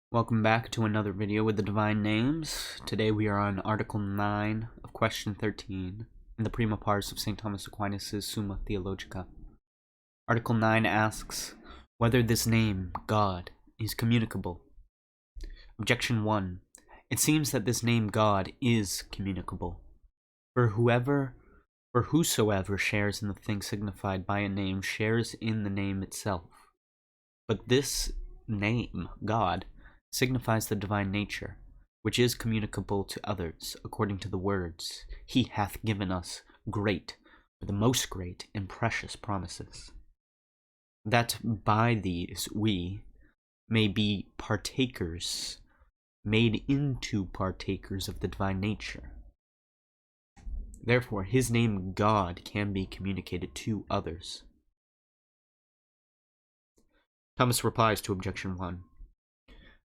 Welcome back to another video with the Divine Names. Today we are on Article 9 of Question 13 in the Prima Pars of St. Thomas Aquinas' Summa Theologica. Article 9 asks whether this name, God, is communicable. Objection 1. It seems that this name God is communicable. For whosoever shares in the thing signified by a name shares in the name itself. But this name, God, signifies the divine nature, which is communicable to others, according to the words, He hath given us great, the most great and precious promises, that by these we may be partakers, made into partakers of the divine nature. Therefore, His name God can be communicated to others. Thomas replies to Objection 1.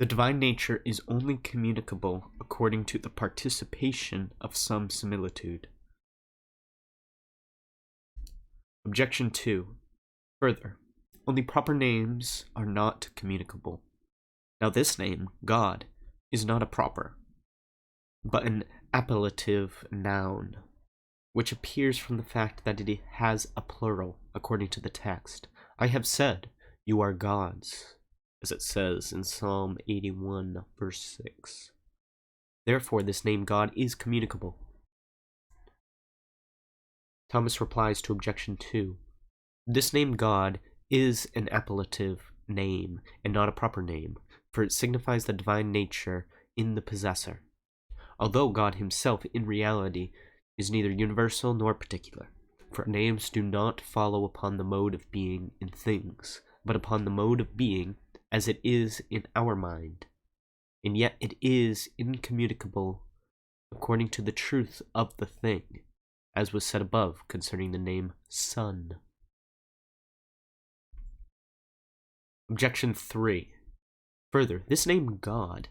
The divine nature is only communicable according to the participation of some similitude. Objection 2. Further, only proper names are not communicable. Now this name, God, is not a proper, but an appellative noun, which appears from the fact that it has a plural, according to the text. I have said, you are gods, as it says in Psalm 81, verse 6. Therefore, this name God is communicable. Thomas replies to Objection 2. This name God is an appellative name, and not a proper name, for it signifies the divine nature in the possessor, although God himself, in reality, is neither universal nor particular. For names do not follow upon the mode of being in things, but upon the mode of being as it is in our mind, and yet it is incommunicable according to the truth of the thing, as was said above concerning the name Son. Objection 3. Further, this name God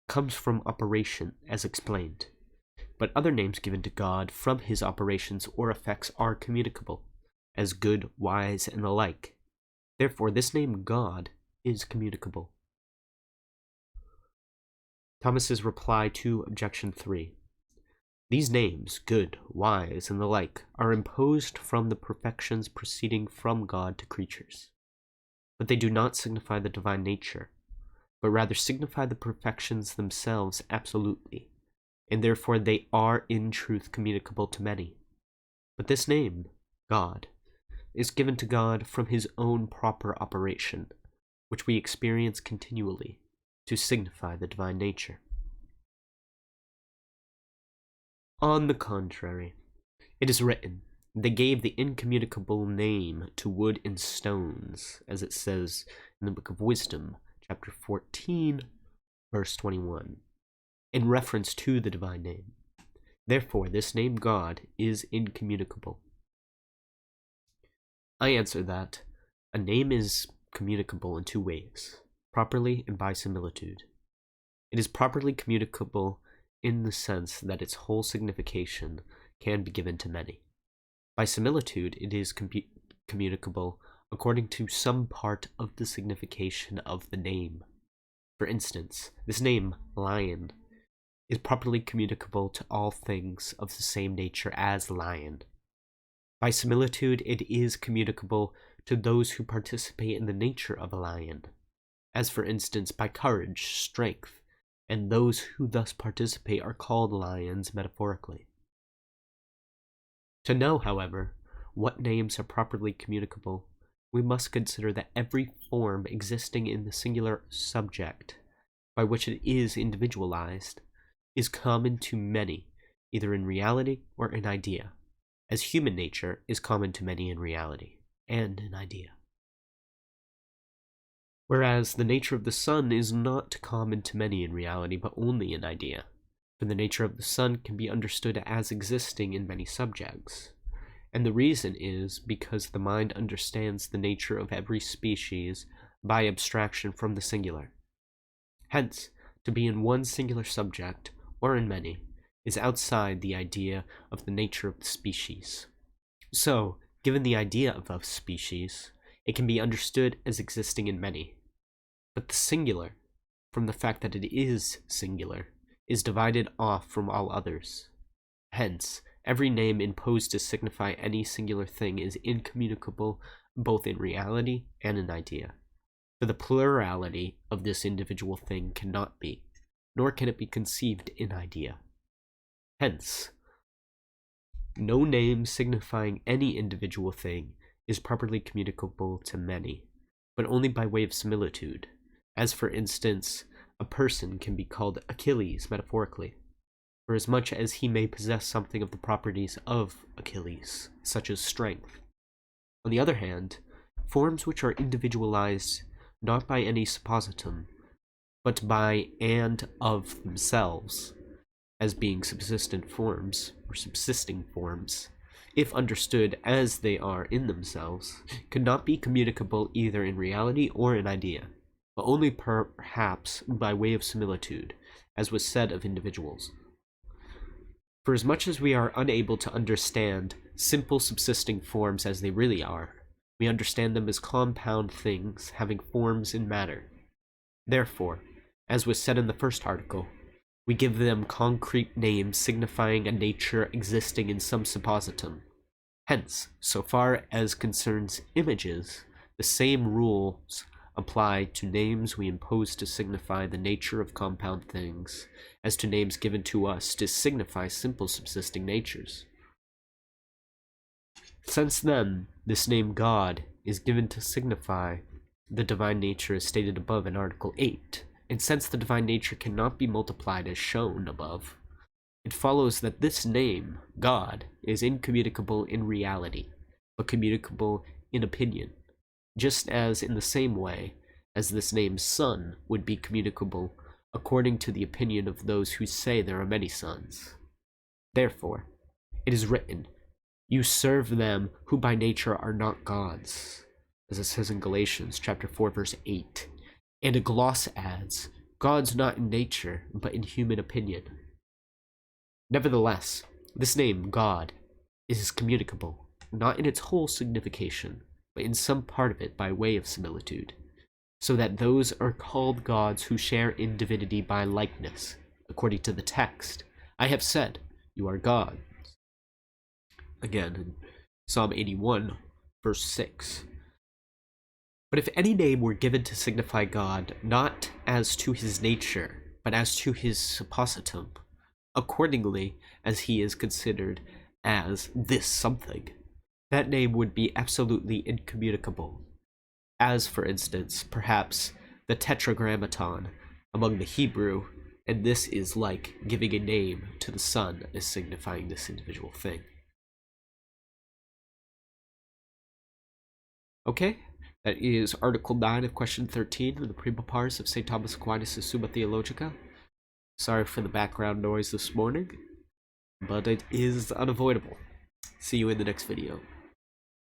comes from operation, as explained, but other names given to God from his operations or effects are communicable, as good, wise, and the like. Therefore, this name God is communicable. Thomas's reply to Objection 3. These names, good, wise, and the like, are imposed from the perfections proceeding from God to creatures. But they do not signify the divine nature, but rather signify the perfections themselves absolutely, and therefore they are in truth communicable to many. But this name, God, is given to God from his own proper operation, which we experience continually, to signify the divine nature. On the contrary, it is written, they gave the incommunicable name to wood and stones, as it says in the Book of Wisdom, chapter 14, verse 21, in reference to the divine name. Therefore, this name God is incommunicable. I answer that a name is communicable in two ways, properly and by similitude. It is properly communicable in the sense that its whole signification can be given to many. By similitude, it is communicable according to some part of the signification of the name. For instance, this name, lion, is properly communicable to all things of the same nature as lion. By similitude, it is communicable to those who participate in the nature of a lion, as for instance by courage, strength, and those who thus participate are called lions metaphorically. To know, however, what names are properly communicable, we must consider that every form existing in the singular subject, by which it is individualized, is common to many, either in reality or in idea, as human nature is common to many in reality and in idea. Whereas the nature of the sun is not common to many in reality, but only in idea, for the nature of the sun can be understood as existing in many subjects. And the reason is because the mind understands the nature of every species by abstraction from the singular. Hence, to be in one singular subject, or in many, is outside the idea of the nature of the species. So, given the idea of a species, it can be understood as existing in many. But the singular, from the fact that it is singular, is divided off from all others. Hence, every name imposed to signify any singular thing is incommunicable both in reality and in idea. For the plurality of this individual thing cannot be, nor can it be conceived in idea. Hence, no name signifying any individual thing is properly communicable to many, but only by way of similitude, as for instance, a person can be called Achilles metaphorically, for as much as he may possess something of the properties of Achilles, such as strength. On the other hand, forms which are individualized not by any suppositum, but by and of themselves, as being subsistent forms, or subsisting forms, if understood as they are in themselves, could not be communicable either in reality or in idea, but only perhaps by way of similitude, as was said of individuals. For as much as we are unable to understand simple subsisting forms as they really are, we understand them as compound things having forms in matter. Therefore, as was said in the first article, we give them concrete names signifying a nature existing in some suppositum. Hence, so far as concerns images, the same rules apply to names we impose to signify the nature of compound things, as to names given to us to signify simple subsisting natures. Since then, this name God is given to signify the divine nature as stated above in Article 8, and since the divine nature cannot be multiplied as shown above, it follows that this name, God, is incommunicable in reality, but communicable in opinion, just as in the same way as this name Son would be communicable according to the opinion of those who say there are many sons. Therefore, it is written, "You serve them who by nature are not gods," as it says in Galatians chapter 4, verse 8. And a gloss adds, "Gods not in nature, but in human opinion." Nevertheless, this name, God, is communicable, not in its whole signification, but in some part of it by way of similitude, so that those are called gods who share in divinity by likeness, according to the text, "I have said, you are gods." Again, in Psalm 81, verse 6. But if any name were given to signify God, not as to his nature, but as to his suppositum, accordingly as he is considered as this something, that name would be absolutely incommunicable, as, for instance, perhaps the tetragrammaton among the Hebrew, and this is like giving a name to the sun as signifying this individual thing. Okay, that is Article 9 of Question 13 of the Prima Pars of St. Thomas Aquinas' Summa Theologica. Sorry for the background noise this morning, but it is unavoidable. See you in the next video.